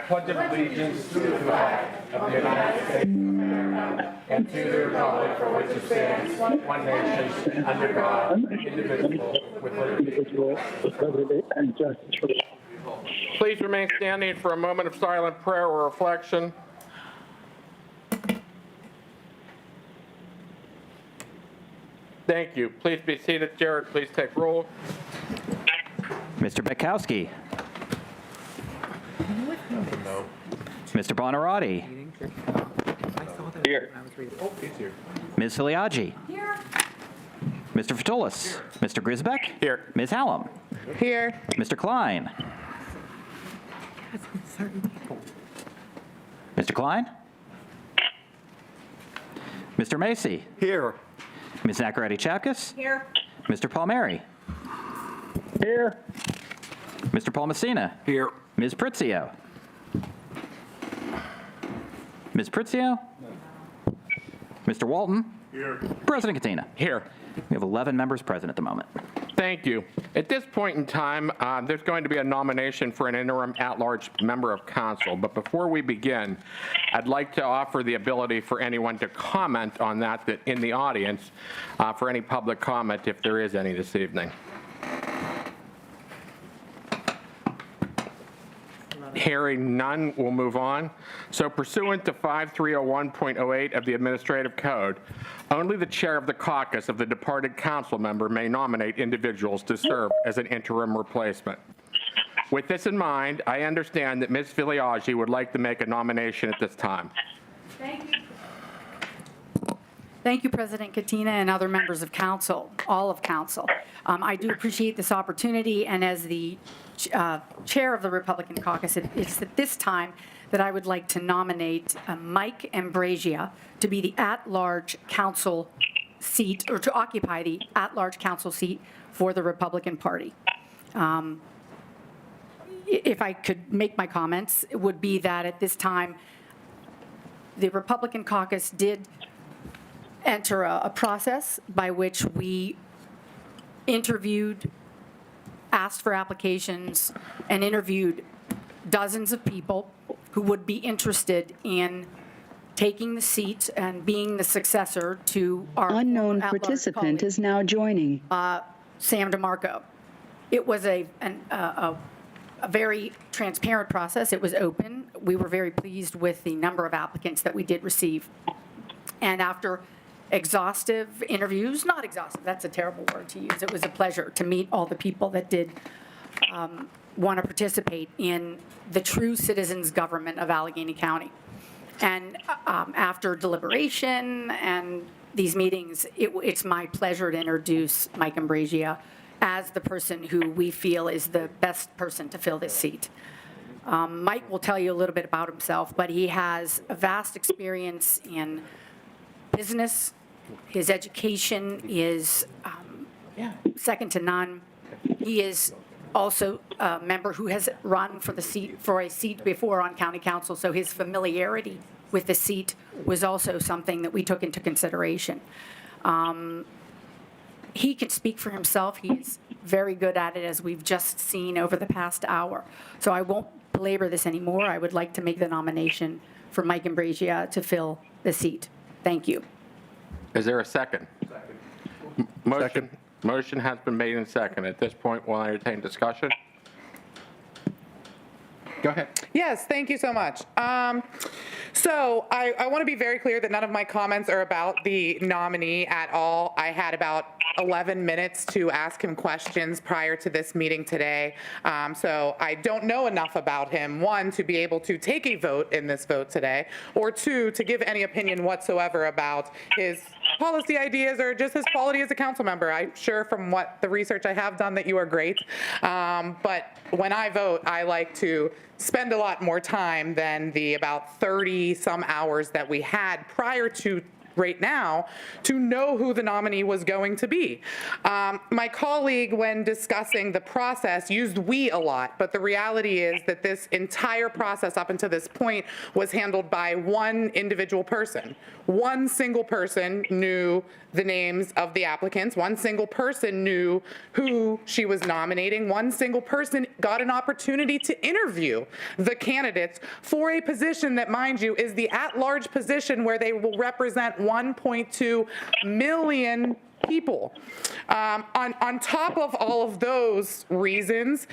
pledge allegiance to the flag of the United States of America and to the republic for which it stands, one nation, under God, indivisible, with liberty and justice for all. Please remain standing for a moment of silent prayer or reflection. Thank you. Please be seated. Jared, please take roll. Mr. Bekowski. Mr. Bonarotti. Here. Ms. Filiaggi. Here. Mr. Fatulis. Mr. Grisbeck. Here. Ms. Hallam. Here. Mr. Klein. Mr. Klein. Mr. Macy. Here. Ms. Nacaretti-Chapkus. Here. Mr. Palmieri. Here. Mr. Paul Messina. Here. Ms. Pritzio. Ms. Pritzio. Mr. Walton. Here. President Katina. Here. We have 11 members present at the moment. Thank you. At this point in time, there's going to be a nomination for an interim at-large member of council. But before we begin, I'd like to offer the ability for anyone to comment on that in the audience, for any public comment, if there is any this evening. Hearing none, we'll move on. So pursuant to 5301.08 of the Administrative Code, only the chair of the caucus of the departed council member may nominate individuals to serve as an interim replacement. With this in mind, I understand that Ms. Filiaggi would like to make a nomination at this time. Thank you. Thank you, President Katina and other members of council, all of council. I do appreciate this opportunity, and as the chair of the Republican caucus, it's at this time that I would like to nominate Mike Ambrosia to be the at-large council seat, or to occupy the at-large council seat for the Republican Party. If I could make my comments, it would be that at this time, the Republican caucus did enter a process by which we interviewed, asked for applications, and interviewed dozens of people who would be interested in taking the seat and being the successor to our unknown at-large participant colleague, is now joining. Sam DeMarco. It was a very transparent process. It was open. We were very pleased with the number of applicants that we did receive. And after exhaustive interviews, not exhaustive, that's a terrible word to use. It was a pleasure to meet all the people that did want to participate in the true citizens government of Allegheny County. And after deliberation and these meetings, it's my pleasure to introduce Mike Ambrosia as the person who we feel is the best person to fill this seat. Mike will tell you a little bit about himself, but he has a vast experience in business. His education is second to none. He is also a member who has run for a seat before on county council, so his familiarity with the seat was also something that we took into consideration. He can speak for himself. He's very good at it, as we've just seen over the past hour. So I won't belabor this anymore. I would like to make the nomination for Mike Ambrosia to fill the seat. Thank you. Is there a second? Second. Motion has been made and seconded. At this point, we'll entertain discussion. Go ahead. Yes, thank you so much. So I want to be very clear that none of my comments are about the nominee at all. I had about 11 minutes to ask him questions prior to this meeting today. So I don't know enough about him, one, to be able to take a vote in this vote today, or two, to give any opinion whatsoever about his policy ideas or just his quality as a council member. I'm sure from what the research I have done that you are great. But when I vote, I like to spend a lot more time than the about 30 some hours that we had prior to right now to know who the nominee was going to be. My colleague, when discussing the process, used "we" a lot, but the reality is that this entire process up until this point was handled by one individual person. One single person knew the names of the applicants. One single person knew who she was nominating. One single person got an opportunity to interview the candidates for a position that, mind you, is the at-large position where they will represent 1.2 million people. On top of all of those reasons,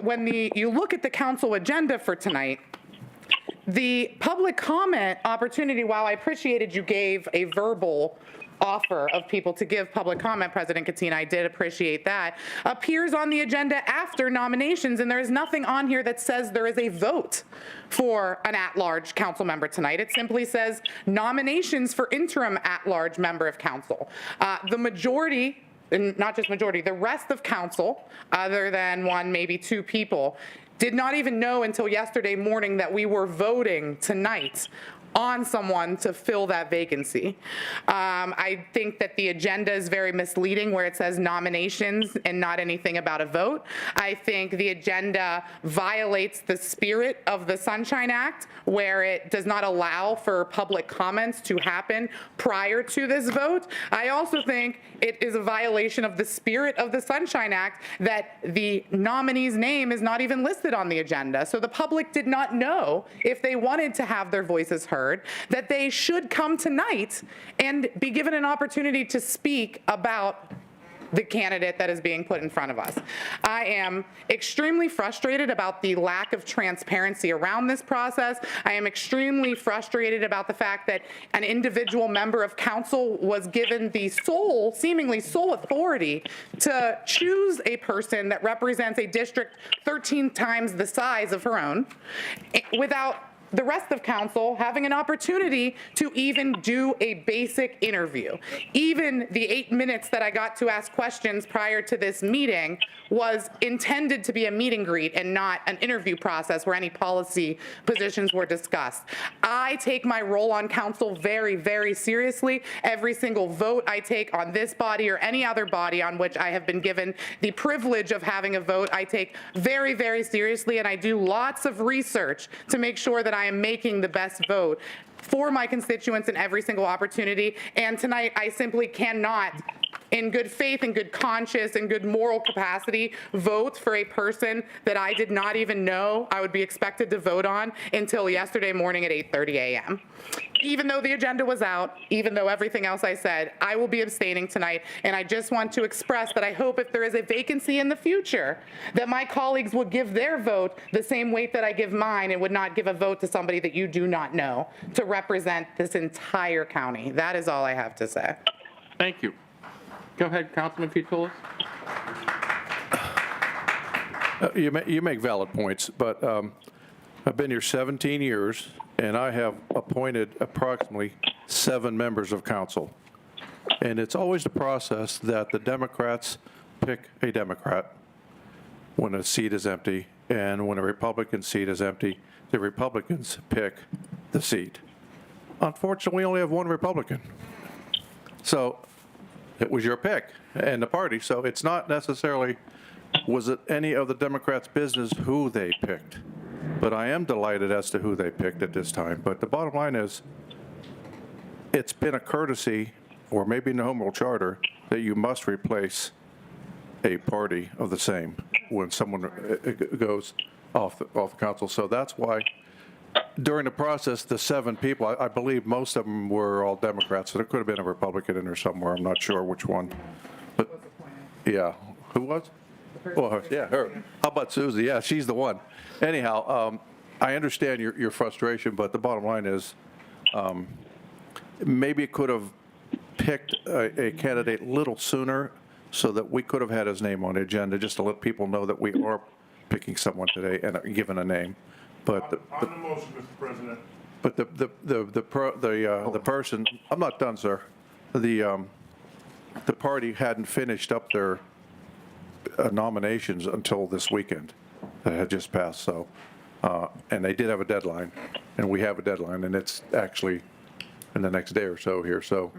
when you look at the council agenda for tonight, the public comment opportunity, while I appreciated you gave a verbal offer of people to give public comment, President Katina, I did appreciate that, appears on the agenda after nominations, and there is nothing on here that says there is a vote for an at-large council member tonight. It simply says nominations for interim at-large member of council. The majority, and not just majority, the rest of council, other than one, maybe two people, did not even know until yesterday morning that we were voting tonight on someone to fill that vacancy. I think that the agenda is very misleading where it says nominations and not anything about a vote. I think the agenda violates the spirit of the Sunshine Act where it does not allow for public comments to happen prior to this vote. I also think it is a violation of the spirit of the Sunshine Act that the nominee's name is not even listed on the agenda. So the public did not know if they wanted to have their voices heard, that they should come tonight and be given an opportunity to speak about the candidate that is being put in front of us. I am extremely frustrated about the lack of transparency around this process. I am extremely frustrated about the fact that an individual member of council was given the seemingly sole authority to choose a person that represents a district 13 times the size of her own without the rest of council having an opportunity to even do a basic interview. Even the 8 minutes that I got to ask questions prior to this meeting was intended to be a meet and greet and not an interview process where any policy positions were discussed. I take my role on council very, very seriously. Every single vote I take on this body or any other body on which I have been given the privilege of having a vote, I take very, very seriously, and I do lots of research to make sure that I am making the best vote for my constituents in every single opportunity. And tonight, I simply cannot, in good faith and good conscience and good moral capacity, vote for a person that I did not even know I would be expected to vote on until yesterday morning at 8:30 a.m. Even though the agenda was out, even though everything else I said, I will be abstaining tonight. And I just want to express that I hope if there is a vacancy in the future, that my colleagues would give their vote the same weight that I give mine and would not give a vote to somebody that you do not know to represent this entire county. That is all I have to say. Thank you. Go ahead, Councilman Futulis. You make valid points, but I've been here 17 years, and I have appointed approximately 7 members of council. And it's always the process that the Democrats pick a Democrat when a seat is empty, and when a Republican seat is empty, the Republicans pick the seat. Unfortunately, we only have one Republican. So it was your pick and the party, so it's not necessarily, was it any of the Democrats' business who they picked? But I am delighted as to who they picked at this time. But the bottom line is, it's been a courtesy, or maybe in the home rule charter, that you must replace a party of the same when someone goes off the council. So that's why during the process, the 7 people, I believe most of them were all Democrats. So there could have been a Republican in there somewhere. I'm not sure which one. But yeah, who was? Oh, yeah, her. How about Susie? Yeah, she's the one. Anyhow, I understand your frustration, but the bottom line is maybe it could have picked a candidate a little sooner so that we could have had his name on the agenda, just to let people know that we are picking someone today and given a name. But On the motion, Mr. President. but the person, I'm not done, sir. The party hadn't finished up their nominations until this weekend that had just passed. So, and they did have a deadline, and we have a deadline, and it's actually in the next day or so here. So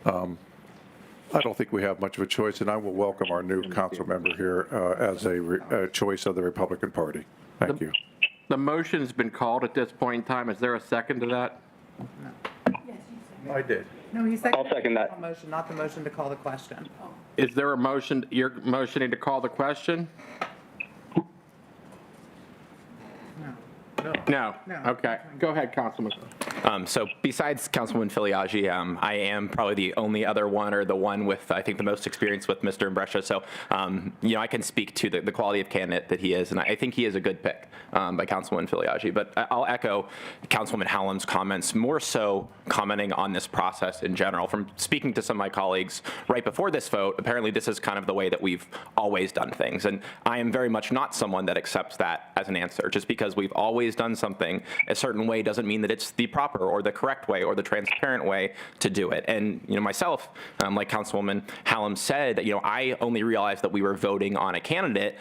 I don't think we have much of a choice, and I will welcome our new council member here as a choice of the Republican Party. Thank you. The motion's been called at this point in time. Is there a second to that? I did. No, he seconded. I'll second that. the Motion, not the motion to call the question. Is there a motion, you're motioning to call the question? No. No. Okay. Go ahead, Councilman. So besides Councilwoman Filiaggi, I am probably the only other one or the one with, I think, the most experience with Mr. Imbrescia. So, I can speak to the quality of candidate that he is, and I think he is a good pick by Councilwoman Filiaggi. But I'll echo Councilwoman Hallam's comments, more so commenting on this process in general. From speaking to some of my colleagues right before this vote, apparently this is kind of the way that we've always done things. And I am very much not someone that accepts that as an answer. Just because we've always done something a certain way doesn't mean that it's the proper or the correct way or the transparent way to do it. And, myself, like Councilwoman Hallam said, I only realized that we were voting on a candidate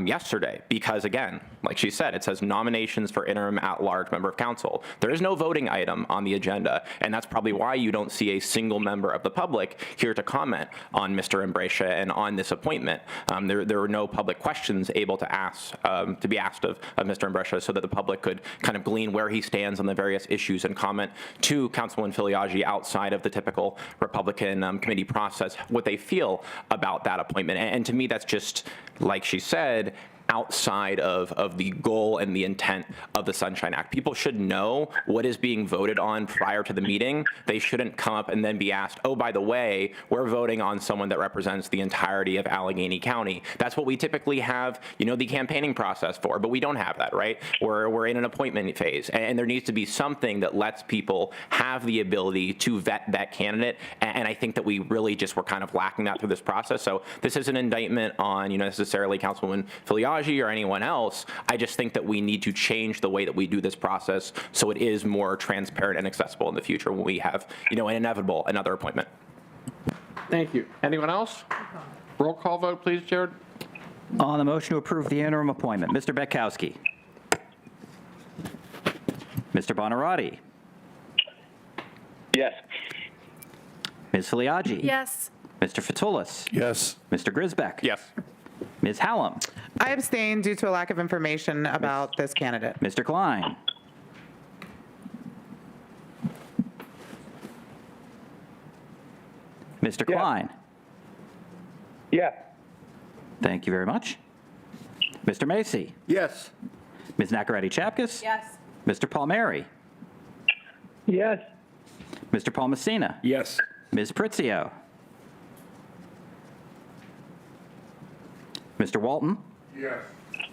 yesterday because, again, like she said, it says nominations for interim at-large member of council. There is no voting item on the agenda, and that's probably why you don't see a single member of the public here to comment on Mr. Imbrescia and on this appointment. There were no public questions able to be asked of Mr. Imbrescia so that the public could kind of glean where he stands on the various issues and comment to Councilwoman Filiaggi outside of the typical Republican committee process what they feel about that appointment. And to me, that's just, like she said, outside of the goal and the intent of the Sunshine Act. People should know what is being voted on prior to the meeting. They shouldn't come up and then be asked, oh, by the way, we're voting on someone that represents the entirety of Allegheny County. That's what we typically have, the campaigning process for, but we don't have that, right? We're in an appointment phase, and there needs to be something that lets people have the ability to vet that candidate, and I think that we really just were kind of lacking that through this process. So this is an indictment on, necessarily Councilwoman Filiaggi or anyone else. I just think that we need to change the way that we do this process so it is more transparent and accessible in the future when we have, an inevitable another appointment. Thank you. Anyone else? Roll call vote, please, Jared. On the motion to approve the interim appointment, Mr. Betkowski. Mr. Bonarotti. Yes. Ms. Filiaggi. Yes. Mr. Fatulis. Yes. Mr. Grisbeck. Yes. Ms. Hallam. I abstain due to a lack of information about this candidate. Mr. Klein. Mr. Yeah. Klein. Yeah. Thank you very much. Mr. Macy. Yes. Ms. Nacarati-Chapkus. Yes. Mr. Palmieri. Yes. Mr. Paul Messina. Yes. Ms. Pritzio. Mr. Walton. Yes.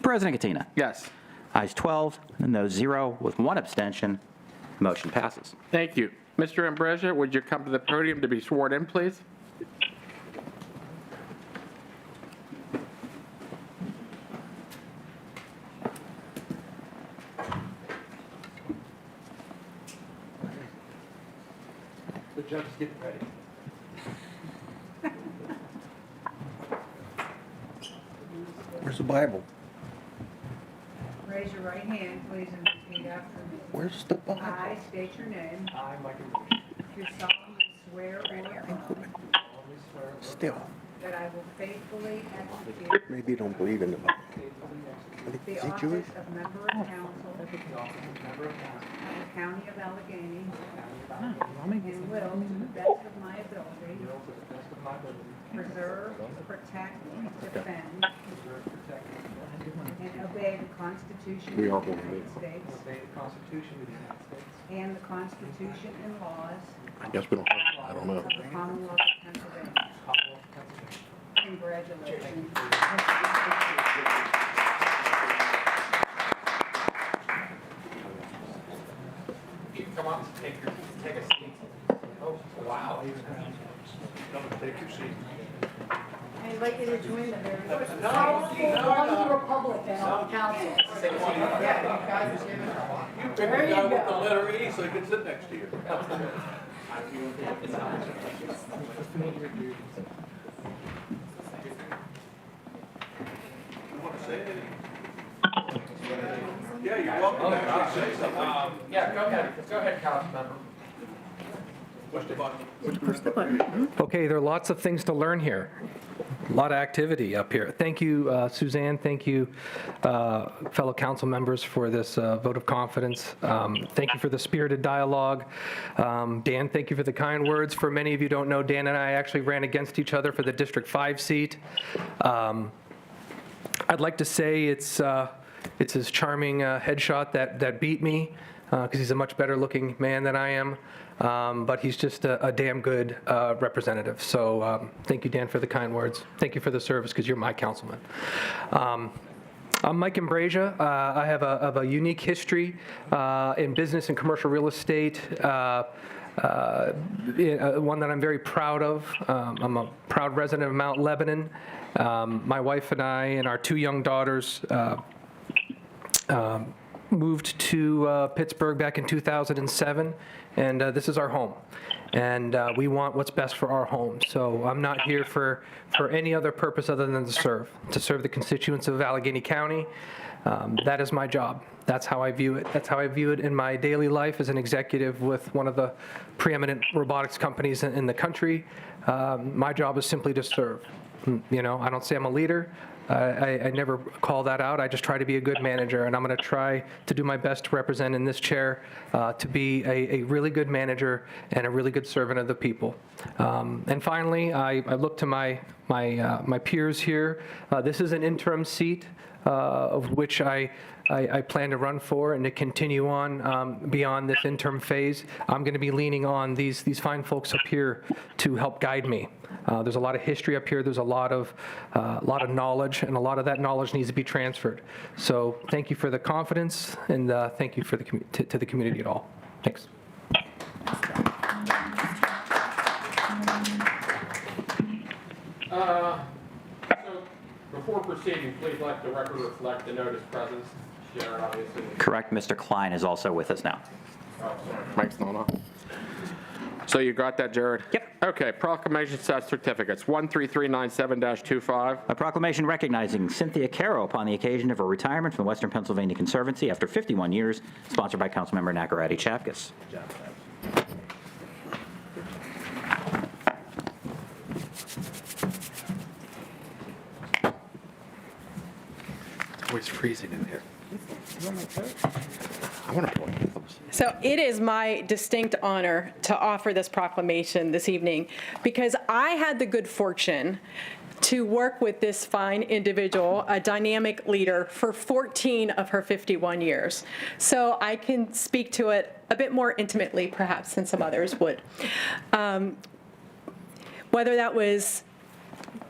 President Katina. Yes. Ayes 12, no 0, with 1 abstention. Motion passes. Thank you. Mr. Imbrescia, would you come to the podium to be sworn in, please? The judge is getting ready. Where's the Bible? Raise your right hand, please, and repeat after me. Where's the Bible? I state your name. I, Michael Do solemnly swear or affirm Still, that I will faithfully execute maybe you don't believe in the Bible. the Is he office Jewish? of member of council of the county of Allegheny and will, to the best of my ability, preserve, protect, defend, and obey the Constitution of the United States Obey the Constitution of the United States. and the Constitution and laws I guess we don't have, I don't know. of the Commonwealth of Pennsylvania. Commonwealth of Pennsylvania. Congratulations. Come on, take a seat. Oh, wow. Take your seat. I invite you to join the very powerful Republican on council. There you go. the letter E so he can sit next to you. You want to say anything? Yeah, you're welcome to actually say something. Yeah, go ahead, Councilmember. Okay, there are lots of things to learn here. A lot of activity up here. Thank you, Suzanne. Thank you, fellow council members, for this vote of confidence. Thank you for the spirited dialogue. Dan, thank you for the kind words. For many of you who don't know, Dan and I actually ran against each other for the District 5 seat. I'd like to say it's his charming headshot that beat me, because he's a much better looking man than I am. But he's just a damn good representative. So thank you, Dan, for the kind words. Thank you for the service, because you're my councilman. I'm Mike Imbrasia. I have a unique history in business and commercial real estate, one that I'm very proud of. I'm a proud resident of Mount Lebanon. My wife and I and our 2 young daughters moved to Pittsburgh back in 2007, and this is our home. And we want what's best for our home. So I'm not here for any other purpose other than to serve the constituents of Allegheny County. That is my job. That's how I view it. That's how I view it in my daily life as an executive with one of the preeminent robotics companies in the country. My job is simply to serve. You know, I don't say I'm a leader. I never call that out. I just try to be a good manager, and I'm going to try to do my best to represent in this chair to be a really good manager and a really good servant of the people. And finally, I look to my peers here. This is an interim seat of which I plan to run for and to continue on beyond this interim phase. I'm going to be leaning on these fine folks up here to help guide me. There's a lot of history up here. There's a lot of knowledge, and a lot of that knowledge needs to be transferred. So thank you for the confidence, and thank you for to the community at all. Thanks. So before proceeding, please let the record reflect the notice presence. Sharon, obviously. Correct, Mr. Klein is also with us now. Oh, sorry. Mike's not on. So you got that, Jared? Yep. Okay, proclamation set certificates, 13397-25. A proclamation recognizing Cynthia Caro upon the occasion of her retirement from the Western Pennsylvania Conservancy after 51 years, sponsored by Councilmember Nakaradi Chapkus. It's always freezing in here. I want to put on those. So it is my distinct honor to offer this proclamation this evening because I had the good fortune to work with this fine individual, a dynamic leader, for 14 of her 51 years. So I can speak to it a bit more intimately, perhaps, than some others would. Whether that was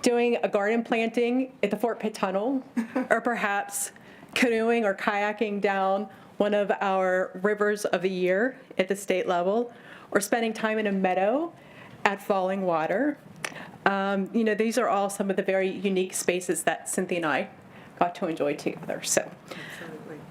doing a garden planting at the Fort Pitt Tunnel, or perhaps canoeing or kayaking down one of our rivers of the year at the state level, or spending time in a meadow at Falling Water. You know, these are all some of the very unique spaces that Cynthia and I got to enjoy together. So,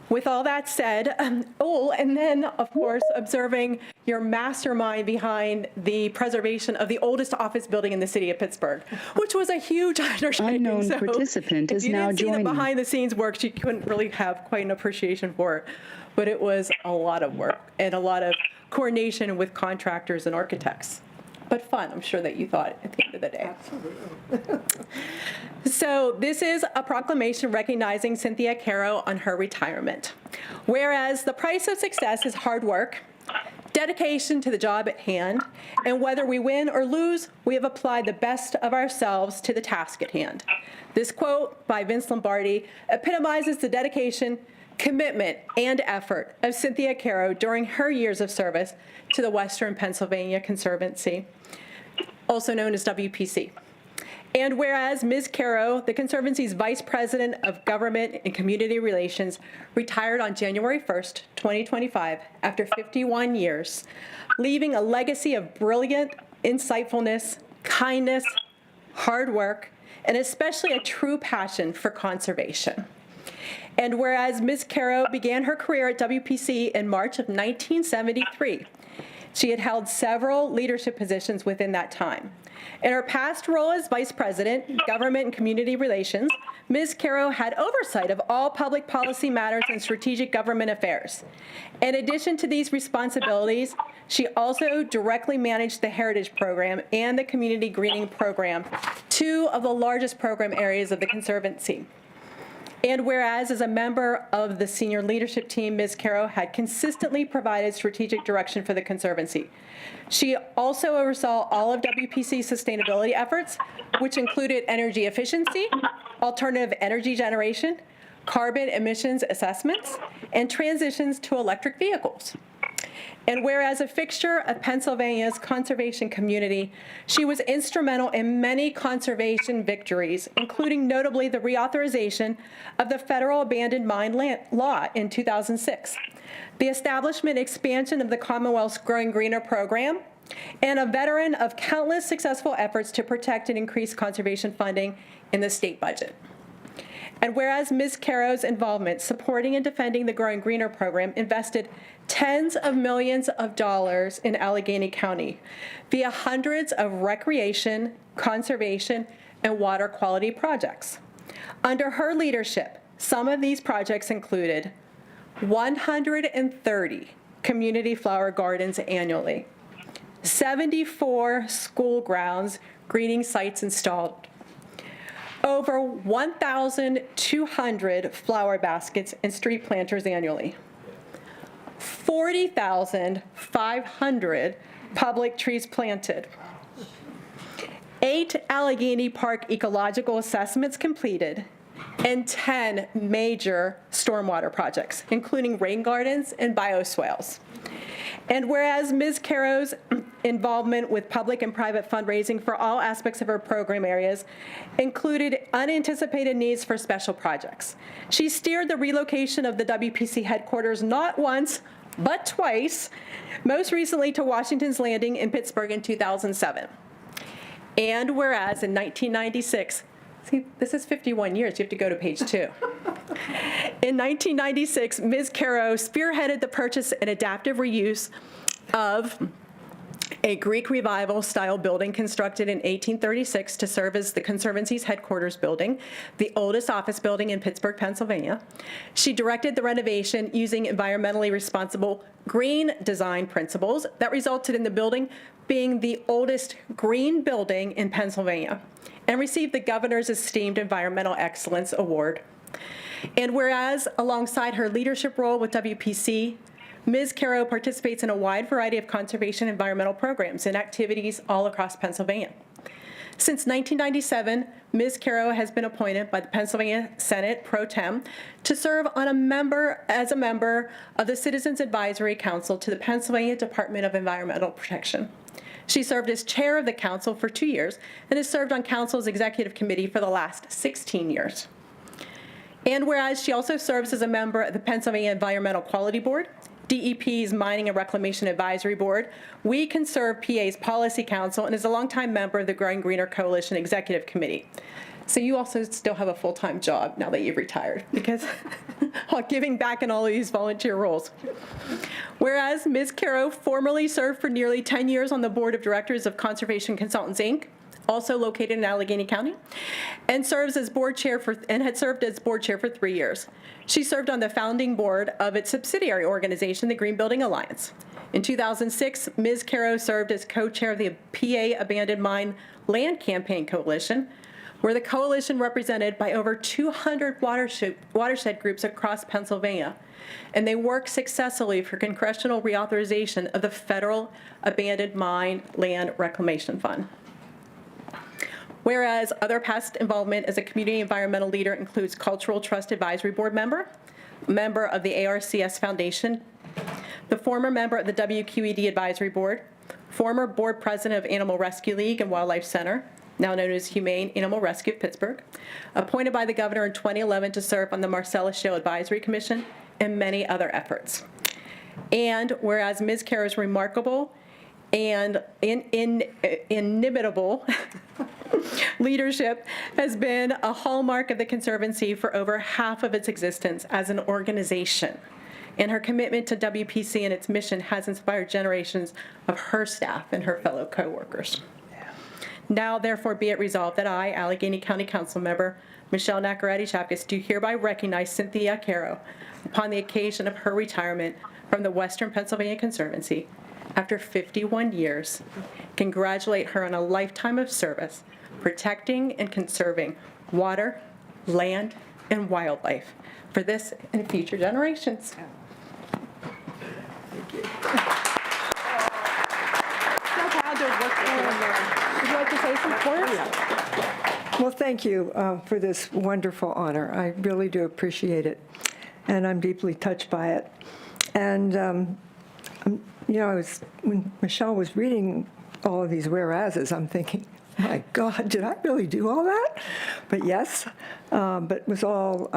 with all that said, and then, of course, observing your mastermind behind the preservation of the oldest office building in the city of Pittsburgh, which was a huge undertaking. Unknown participant is now joining. If you didn't see the behind-the-scenes work, you couldn't really have quite an appreciation for it. But it was a lot of work and a lot of coordination with contractors and architects. But fun, I'm sure that you thought at the end of the day. Absolutely. So this is a proclamation recognizing Cynthia Caro on her retirement. Whereas the price of success is hard work, dedication to the job at hand, and whether we win or lose, we have applied the best of ourselves to the task at hand. This quote by Vince Lombardi epitomizes the dedication, commitment, and effort of Cynthia Caro during her years of service to the Western Pennsylvania Conservancy, also known as WPC. And whereas Ms. Caro, the Conservancy's Vice President of Government and Community Relations, retired on January 1st, 2025, after 51 years, leaving a legacy of brilliant insightfulness, kindness, hard work, and especially a true passion for conservation. And whereas Ms. Caro began her career at WPC in March of 1973, She had held several leadership positions within that time. In her past role as Vice President, Government and Community Relations, Ms. Caro had oversight of all public policy matters and strategic government affairs. In addition to these responsibilities, she also directly managed the Heritage Program and the Community Greening Program, two of the largest program areas of the Conservancy. And whereas, as a member of the senior leadership team, Ms. Caro had consistently provided strategic direction for the Conservancy. She also oversaw all of WPC's sustainability efforts, which included energy efficiency, alternative energy generation, carbon emissions assessments, and transitions to electric vehicles. And whereas a fixture of Pennsylvania's conservation community, she was instrumental in many conservation victories, including notably the reauthorization of the federal abandoned mine law in 2006, the establishment and expansion of the Commonwealth's Growing Greener program, and a veteran of countless successful efforts to protect and increase conservation funding in the state budget. And whereas Ms. Caro's involvement supporting and defending the Growing Greener program invested tens of millions of dollars in Allegheny County via hundreds of recreation, conservation, and water quality projects. Under her leadership, some of these projects included 130 community flower gardens annually, 74 school grounds greening sites installed, over 1,200 flower baskets and street planters annually, 40,500 public trees planted, 8 Allegheny Park ecological assessments completed, and 10 major stormwater projects, including rain gardens and bioswales. And whereas Ms. Caro's involvement with public and private fundraising for all aspects of her program areas included unanticipated needs for special projects. She steered the relocation of the WPC headquarters not once, but twice, most recently to Washington's Landing in Pittsburgh in 2007. And whereas in 1996, see, this is 51 years, you have to go to page 2. In 1996, Ms. Caro spearheaded the purchase and adaptive reuse of a Greek Revival-style building constructed in 1836 to serve as the Conservancy's headquarters building, the oldest office building in Pittsburgh, Pennsylvania. She directed the renovation using environmentally responsible green design principles that resulted in the building being the oldest green building in Pennsylvania and received the Governor's Esteemed Environmental Excellence Award. And whereas, alongside her leadership role with WPC, Ms. Caro participates in a wide variety of conservation environmental programs and activities all across Pennsylvania. Since 1997, Ms. Caro has been appointed by the Pennsylvania Senate Pro Tem to serve as a member of the Citizens Advisory Council to the Pennsylvania Department of Environmental Protection. She served as chair of the council for 2 years and has served on council's executive committee for the last 16 years. And whereas she also serves as a member of the Pennsylvania Environmental Quality Board, DEP's Mining and Reclamation Advisory Board, We Conserve PA's Policy Council, and is a longtime member of the Growing Greener Coalition Executive Committee. So you also still have a full-time job now that you've retired, because giving back in all of these volunteer roles. Whereas Ms. Caro formerly served for nearly 10 years on the board of directors of Conservation Consultants, Inc., also located in Allegheny County, and serves as board chair had served as board chair for 3 years. She served on the founding board of its subsidiary organization, the Green Building Alliance. In 2006, Ms. Caro served as co-chair of the PA Abandoned Mine Land Campaign Coalition, where the coalition represented by over 200 watershed groups across Pennsylvania, and they worked successfully for congressional reauthorization of the Federal Abandoned Mine Land Reclamation Fund. Whereas other past involvement as a community environmental leader includes Cultural Trust Advisory Board member of the ARCS Foundation, the former member of the WQED Advisory Board, former board president of Animal Rescue League and Wildlife Center, now known as Humane Animal Rescue of Pittsburgh, appointed by the governor in 2011 to serve on the Marcellus Shale Advisory Commission, and many other efforts. And whereas Ms. Caro's remarkable and inimitable leadership has been a hallmark of the Conservancy for over half of its existence as an organization, and her commitment to WPC and its mission has inspired generations of her staff and her fellow coworkers. Now, therefore, be it resolved that I, Allegheny County Council Member Michelle Nacarati-Chapkus, do hereby recognize Cynthia Caro upon the occasion of her retirement from the Western Pennsylvania Conservancy after 51 years, congratulate her on a lifetime of service, protecting and conserving water, land, and wildlife for this and future generations. Thank you. So proud to have worked with her. Would you like to say some words? Well, thank you for this wonderful honor. I really do appreciate it, and I'm deeply touched by it. And, when Michelle was reading all of these whereases, I'm thinking, my God, did I really do all that? But yes, but it was all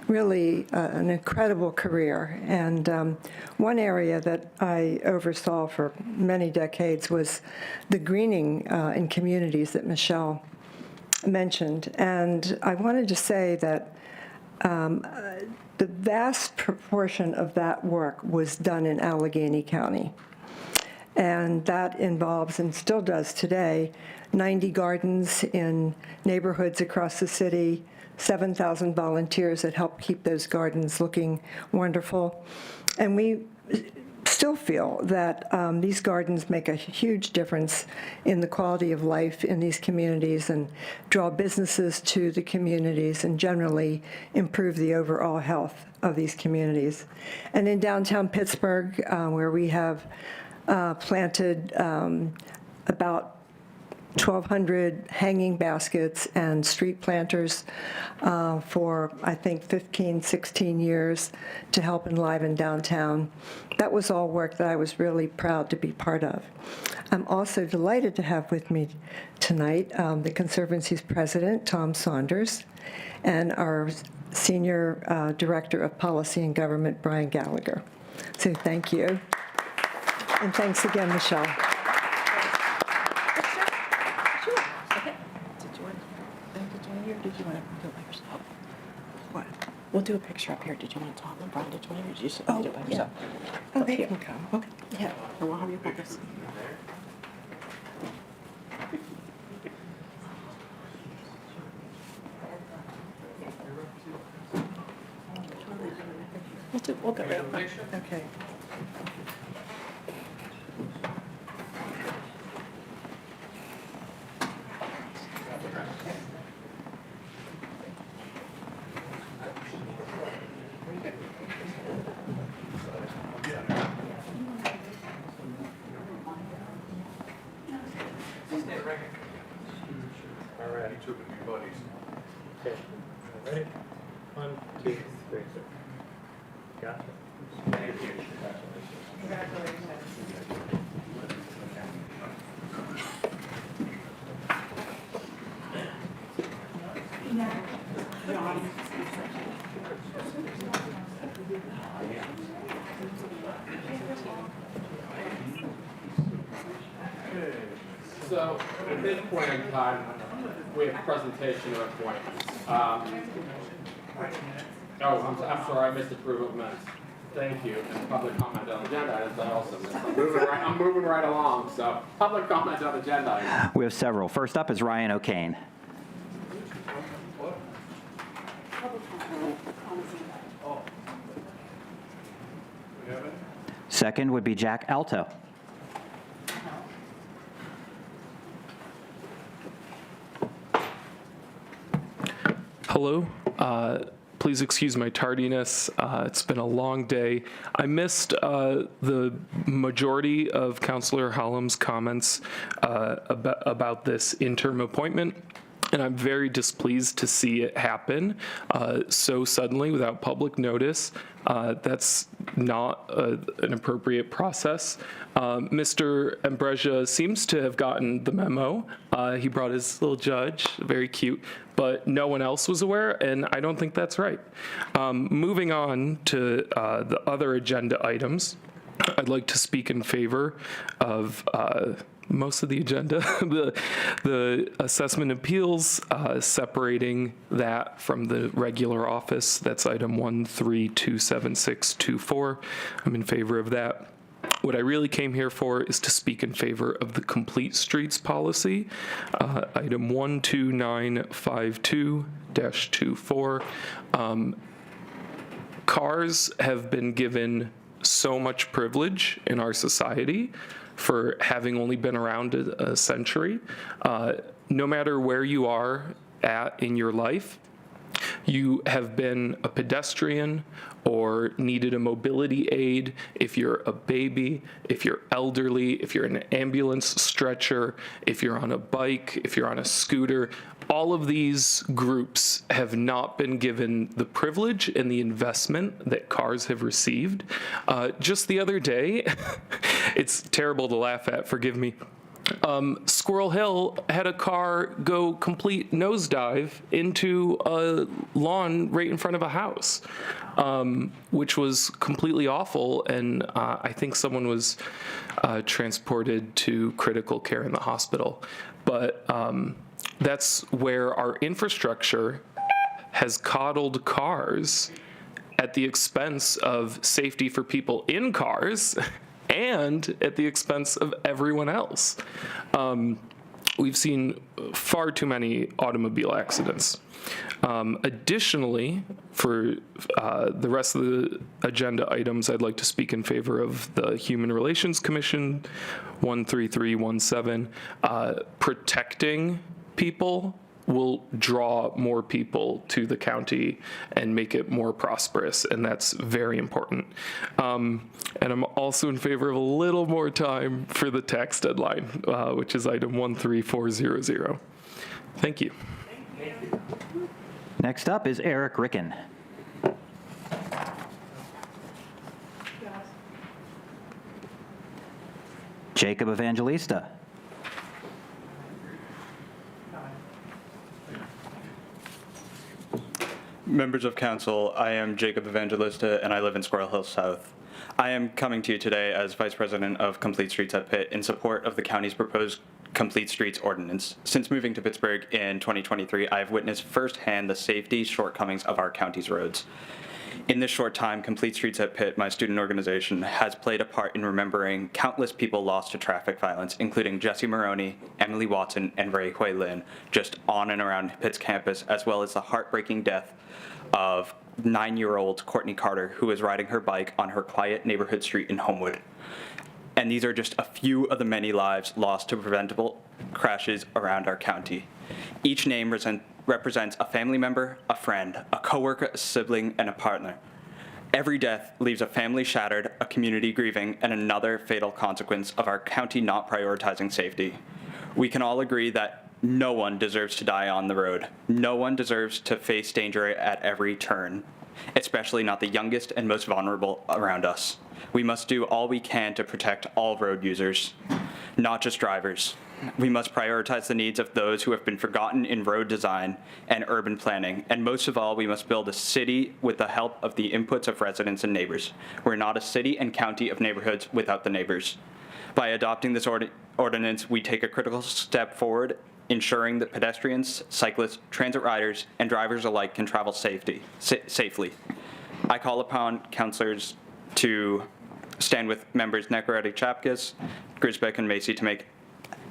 really an incredible career. And one area that I oversaw for many decades was the greening in communities that Michelle mentioned. And I wanted to say that the vast proportion of that work was done in Allegheny County. And that involves, and still does today, 90 gardens in neighborhoods across the city, 7,000 volunteers that help keep those gardens looking wonderful. And we still feel that these gardens make a huge difference in the quality of life in these communities and draw businesses to the communities and generally improve the overall health of these communities. And in downtown Pittsburgh, where we have planted about 1,200 hanging baskets and street planters for, I think, 15, 16 years to help enliven downtown. That was all work that I was really proud to be part of. I'm also delighted to have with me tonight the Conservancy's president, Tom Saunders, and our Senior Director of Policy and Government, Brian Gallagher. So thank you. And thanks again, Michelle. Did you want to do it by yourself? What? We'll do a picture up here. Did you want to talk with Brian? Did you want to do it by yourself? Oh, they can come. Okay. Yeah. Or we'll have your focus. We'll go. Okay. All right. You two can be buddies. Okay, ready? 1, 2, 3. Gotcha. Thank you. So at this point in time, we have presentation of appointments. I'm sorry, I missed approval of minutes. Thank you. And public comment on agenda items, I also missed. I'm moving right along. So public comment on agenda items. We have several. First up is Ryan O'Kane. Second would be Jack Alto. Hello. Please excuse my tardiness. It's been a long day. I missed the majority of Councillor Hallam's comments about this interim appointment, and I'm very displeased to see it happen so suddenly without public notice. That's not an appropriate process. Mr. Ambrosia seems to have gotten the memo. He brought his little judge, very cute, but no one else was aware, and I don't think that's right. Moving on to the other agenda items, I'd like to speak in favor of most of the agenda. The assessment appeals, separating that from the regular office. That's item 1327624. I'm in favor of that. What I really came here for is to speak in favor of the complete streets policy, item 12952-24. Cars have been given so much privilege in our society for having only been around a century. No matter where you are at in your life, you have been a pedestrian or needed a mobility aid, if you're a baby, if you're elderly, if you're in an ambulance stretcher, if you're on a bike, if you're on a scooter, all of these groups have not been given the privilege and the investment that cars have received. Just the other day, it's terrible to laugh at, forgive me. Squirrel Hill had a car go complete nosedive into a lawn right in front of a house, which was completely awful, and I think someone was transported to critical care in the hospital. But that's where our infrastructure has coddled cars at the expense of safety for people in cars and at the expense of everyone else. We've seen far too many automobile accidents. Additionally, for the rest of the agenda items, I'd like to speak in favor of the Human Relations Commission, 13317. Protecting people will draw more people to the county and make it more prosperous, and that's very important. And I'm also in favor of a little more time for the tax deadline, which is item 13400. Thank you. Next up is Eric Ricken. Jacob Evangelista. Members of council, I am Jacob Evangelista and I live in Squirrel Hill South. I am coming to you today as Vice President of Complete Streets at Pitt in support of the county's proposed Complete Streets ordinance. Since moving to Pittsburgh in 2023, I have witnessed firsthand the safety shortcomings of our county's roads. In this short time, Complete Streets at Pitt, my student organization, has played a part in remembering countless people lost to traffic violence, including Jesse Maroney, Emily Watson, and Ray Hui Lin, just on and around Pitt's campus, as well as the heartbreaking death of 9-year-old Courtney Carter, who was riding her bike on her quiet neighborhood street in Homewood. And these are just a few of the many lives lost to preventable crashes around our county. Each name represents a family member, a friend, a coworker, a sibling, and a partner. Every death leaves a family shattered, a community grieving, and another fatal consequence of our county not prioritizing safety. We can all agree that no one deserves to die on the road. No one deserves to face danger at every turn, especially not the youngest and most vulnerable around us. We must do all we can to protect all road users, not just drivers. We must prioritize the needs of those who have been forgotten in road design and urban planning. And most of all, we must build a city with the help of the inputs of residents and neighbors. We're not a city and county of neighborhoods without the neighbors. By adopting this ordinance, we take a critical step forward, ensuring that pedestrians, cyclists, transit riders, and drivers alike can travel safely. I call upon councilors to stand with members Nacarati Chapkas, Grisbeck, and Macy to make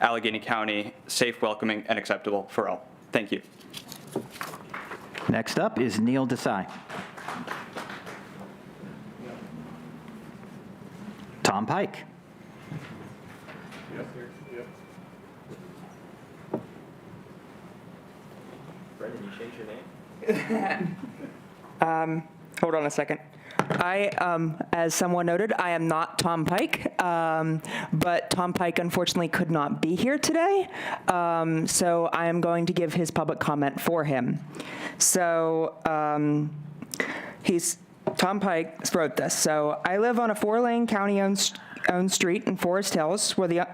Allegheny County safe, welcoming, and acceptable for all. Thank you. Next up is Neil Desai. Tom Pike. Brendan, you changed your name? Hold on a second. As someone noted, I am not Tom Pike, but Tom Pike unfortunately could not be here today, so I am going to give his public comment for him. So Tom Pike wrote this. So I live on a 4-lane county-owned street in Forest Hills where the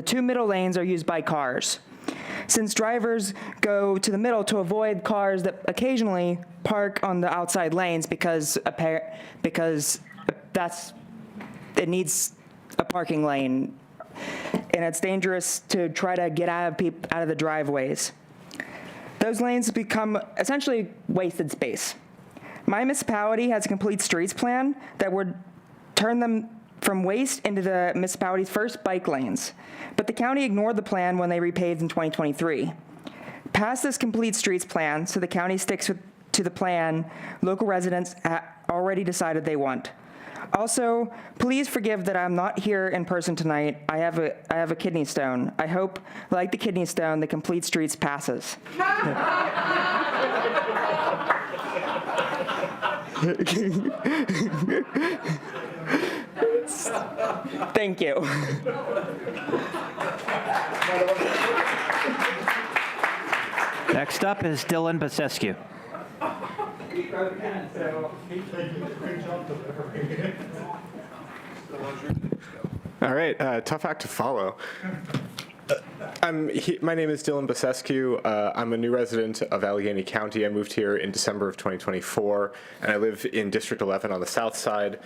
2 middle lanes are used by cars. Since drivers go to the middle to avoid cars that occasionally park on the outside lanes because it needs a parking lane. and it's dangerous to try to get out of the driveways. Those lanes become essentially wasted space. My municipality has a complete streets plan that would turn them from waste into the municipality's first bike lanes, but the county ignored the plan when they repaved in 2023. Pass this complete streets plan so the county sticks to the plan local residents already decided they want. Also, please forgive that I'm not here in person tonight. I have a kidney stone. I hope, like the kidney stone, the complete streets passes. Thank you. Next up is Dylan Basescu. All right, tough act to follow. My name is Dylan Basescu. I'm a new resident of Allegheny County. I moved here in December of 2024, and I live in District 11 on the south side.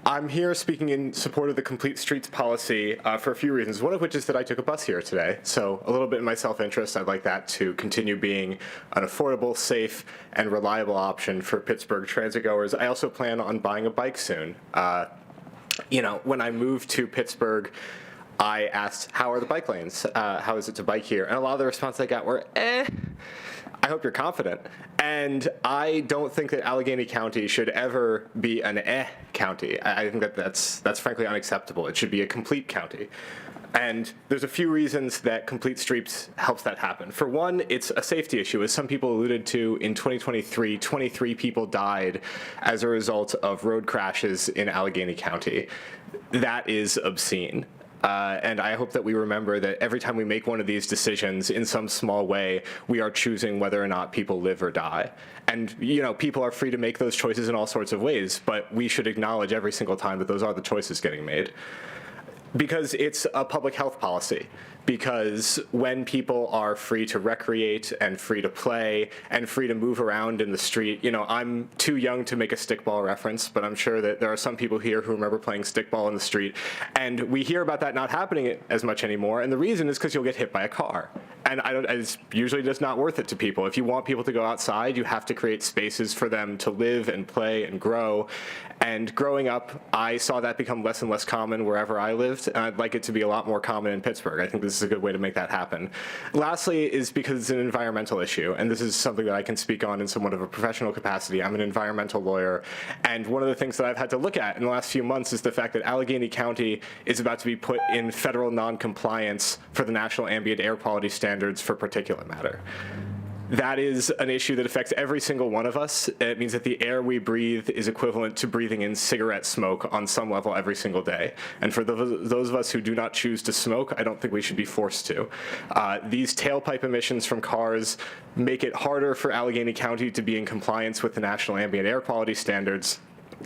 I'm here speaking in support of the Complete Streets policy for a few reasons, one of which is that I took a bus here today. So a little bit in my self-interest, I'd like that to continue being an affordable, safe, and reliable option for Pittsburgh transit goers. I also plan on buying a bike soon. When I moved to Pittsburgh, I asked, how are the bike lanes? How is it to bike here? And a lot of the responses I got were, I hope you're confident. And I don't think that Allegheny County should ever be an county. I think that that's frankly unacceptable. It should be a complete county. And there's a few reasons that Complete Streets helps that happen. For one, it's a safety issue. As some people alluded to, in 2023, 23 people died as a result of road crashes in Allegheny County. That is obscene. And I hope that we remember that every time we make one of these decisions in some small way, we are choosing whether or not people live or die. And, people are free to make those choices in all sorts of ways, but we should acknowledge every single time that those are the choices getting made. Because it's a public health policy. Because when people are free to recreate and free to play and free to move around in the street, I'm too young to make a stickball reference, but I'm sure that there are some people here who remember playing stickball in the street. And we hear about that not happening as much anymore. And the reason is because you'll get hit by a car. And it's usually just not worth it to people. If you want people to go outside, you have to create spaces for them to live and play and grow. And growing up, I saw that become less and less common wherever I lived, and I'd like it to be a lot more common in Pittsburgh. I think this is a good way to make that happen. Lastly is because it's an environmental issue, and this is something that I can speak on in somewhat of a professional capacity. I'm an environmental lawyer, and one of the things that I've had to look at in the last few months is the fact that Allegheny County is about to be put in federal non-compliance for the National Ambient Air Quality Standards for particulate matter. That is an issue that affects every single one of us. It means that the air we breathe is equivalent to breathing in cigarette smoke on some level every single day. And for those of us who do not choose to smoke, I don't think we should be forced to. These tailpipe emissions from cars make it harder for Allegheny County to be in compliance with the National Ambient Air Quality Standards.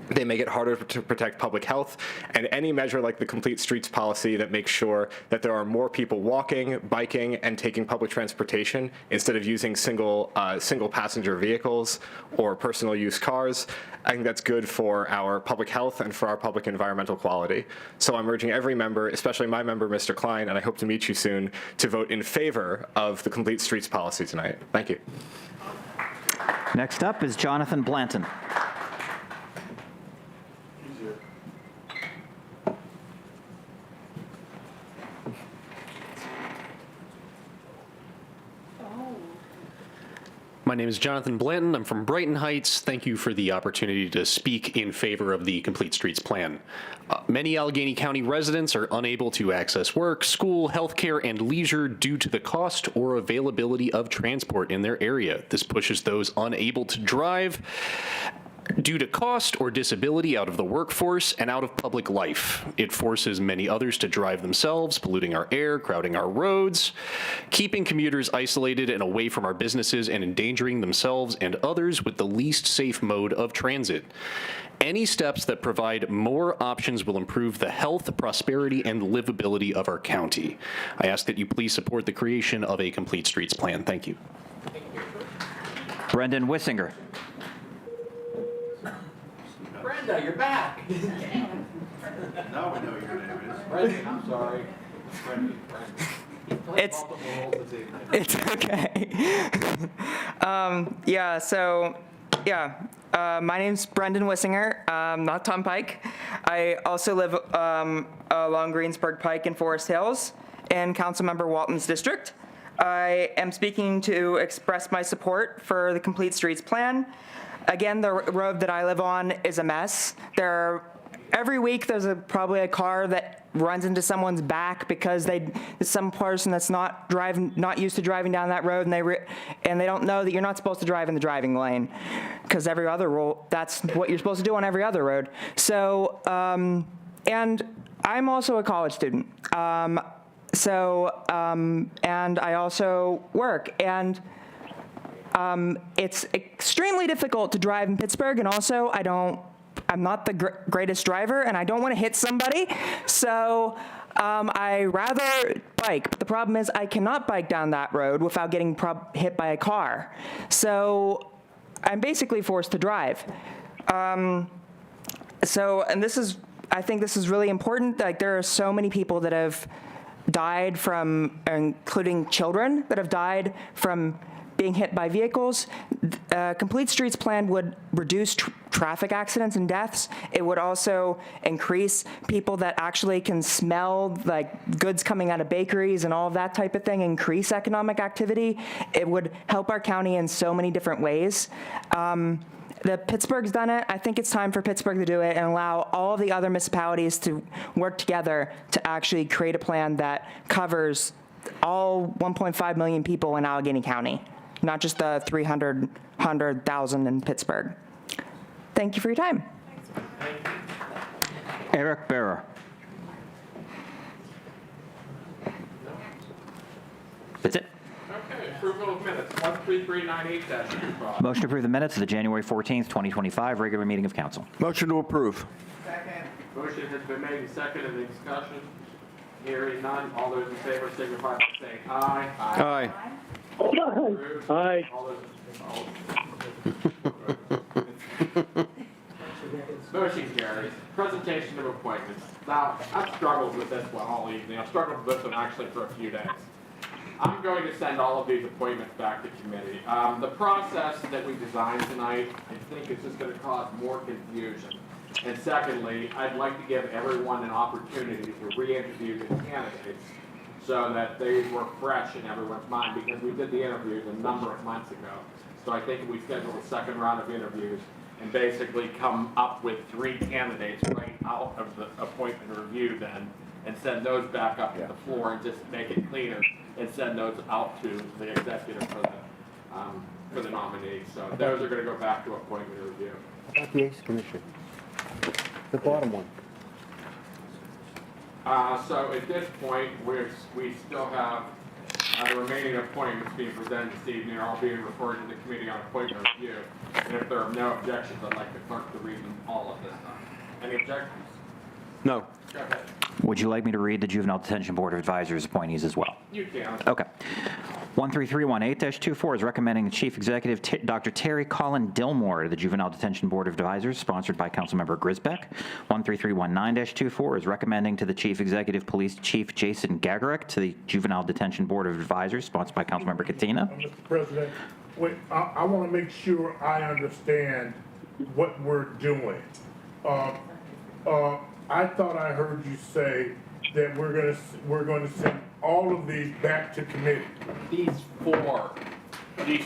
They make it harder to protect public health, and any measure like the Complete Streets policy that makes sure that there are more people walking, biking, and taking public transportation instead of using single passenger vehicles or personal use cars, I think that's good for our public health and for our public environmental quality. So I'm urging every member, especially my member, Mr. Klein, and I hope to meet you soon, to vote in favor of the Complete Streets policy tonight. Thank you. Next up is Jonathan Blanton. My name is Jonathan Blanton. I'm from Brighton Heights. Thank you for the opportunity to speak in favor of the Complete Streets plan. Many Allegheny County residents are unable to access work, school, healthcare, and leisure due to the cost or availability of transport in their area. This pushes those unable to drive due to cost or disability out of the workforce and out of public life. It forces many others to drive themselves, polluting our air, crowding our roads, keeping commuters isolated and away from our businesses, and endangering themselves and others with the least safe mode of transit. Any steps that provide more options will improve the health, prosperity, and livability of our county. I ask that you please support the creation of a Complete Streets plan. Thank you. Brendan Wissinger. Brenda, you're back. Now we know your name is. Brenda, I'm sorry. It's okay. My name's Brendan Wissinger, not Tom Pike. I also live along Greensburg Pike in Forest Hills in Councilmember Walton's district. I am speaking to express my support for the Complete Streets plan. Again, the road that I live on is a mess. Every week there's probably a car that runs into someone's back because some person that's not used to driving down that road, and they don't know that you're not supposed to drive in the driving lane, because every other rule, that's what you're supposed to do on every other road. So, and I'm also a college student. And I also work, and it's extremely difficult to drive in Pittsburgh, and also I'm not the greatest driver, and I don't want to hit somebody, so I rather bike. But the problem is I cannot bike down that road without getting hit by a car. So I'm basically forced to drive. I think this is really important. Like, there are so many people that have died from, including children, that have died from being hit by vehicles. Complete Streets plan would reduce traffic accidents and deaths. It would also increase people that actually can smell like goods coming out of bakeries and all of that type of thing, increase economic activity. It would help our county in so many different ways. Pittsburgh's done it. I think it's time for Pittsburgh to do it and allow all of the other municipalities to work together to actually create a plan that covers all 1.5 million people in Allegheny County, not just the 300,000 in Pittsburgh. Thank you for your time. Eric Barrer. That's it. Okay, approval of minutes, 13398-25. Motion to approve the minutes of the January 14th, 2025 regular meeting of council. Motion to approve. Second. Motion has been made and seconded. Any discussion? Hearing none. All those in favor signify by saying aye. Aye. Approved. Aye. All those Motion carries. Presentation of appointments. Now, I've struggled with this one all evening. I've struggled with this one actually for a few days. I'm going to send all of these appointments back to committee. The process that we designed tonight, I think, is just going to cause more confusion. And secondly, I'd like to give everyone an opportunity to re-interview the candidates so that they were fresh in everyone's mind, because we did the interviews a number of months ago. So I think we scheduled a second round of interviews and basically come up with 3 candidates right out of the appointment review then, and send those back up to the floor and just make it cleaner and send those out to the executive for the nominees. So those are going to go back to appointment review. How about the Ace Commission? The bottom one. So at this point, we still have the remaining appointments being presented this evening, are all being referred to the committee on appointment review. And if there are no objections, I'd like the clerk to read them all at this time. Any objections? No. Go ahead. Would you like me to read the Juvenile Detention Board of Advisors appointees as well? You can. Okay. 13318-24 is recommending the Chief Executive, Dr. Terry Colin Dillmore, to the Juvenile Detention Board of Advisors, sponsored by Councilmember Grisbeck. 13319-24 is recommending to the Chief Executive Police Chief Jason Gagarik to the Juvenile Detention Board of Advisors, sponsored by Councilmember Katina. Mr. President, wait, I want to make sure I understand what we're doing. I thought I heard you say that we're going to send all of these back to committee. These four for the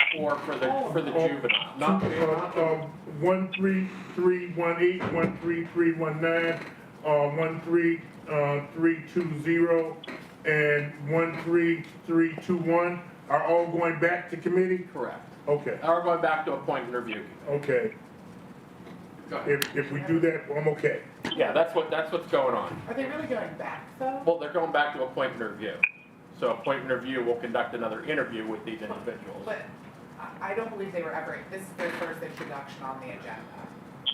juvenile. Not 13318, 13319, 13320, and 13321 are all going back to committee? Correct. Okay. Or going back to appointment review. Okay. If we do that, I'm okay. Yeah, that's what's going on. Are they really going back, though? Well, they're going back to appointment review. So appointment review will conduct another interview with these individuals. But I don't believe they were ever, this is their first introduction on the agenda.